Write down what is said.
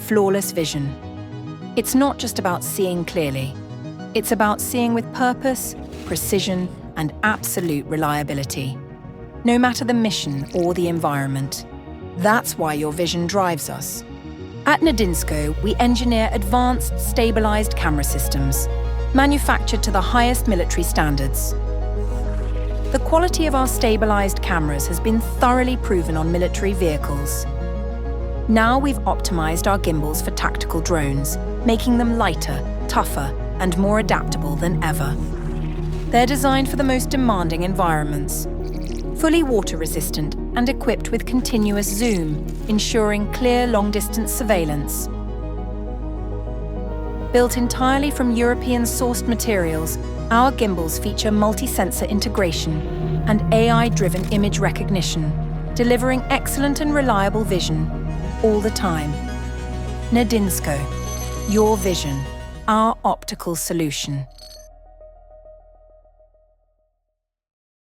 flawless vision. It's not just about seeing clearly. It's about seeing with purpose, precision, and absolute reliability. No matter the mission or the environment. That's why your vision drives us. At Nedinsco, we engineer advanced, stabilised camera systems, manufactured to the highest military standards. The quality of our stabilised cameras has been thoroughly proven on military vehicles. Now we've optimised our gimbals for tactical drones, making them lighter, tougher, and more adaptable than ever. They're designed for the most demanding environments, fully water-resistant and equipped with continuous zoom, ensuring clear long-distance surveillance. Built entirely from European-sourced materials, our gimbals feature multi-sensor integration and AI-driven image recognition, delivering excellent and reliable vision all the time. Nedinsco, your vision, our optical solution.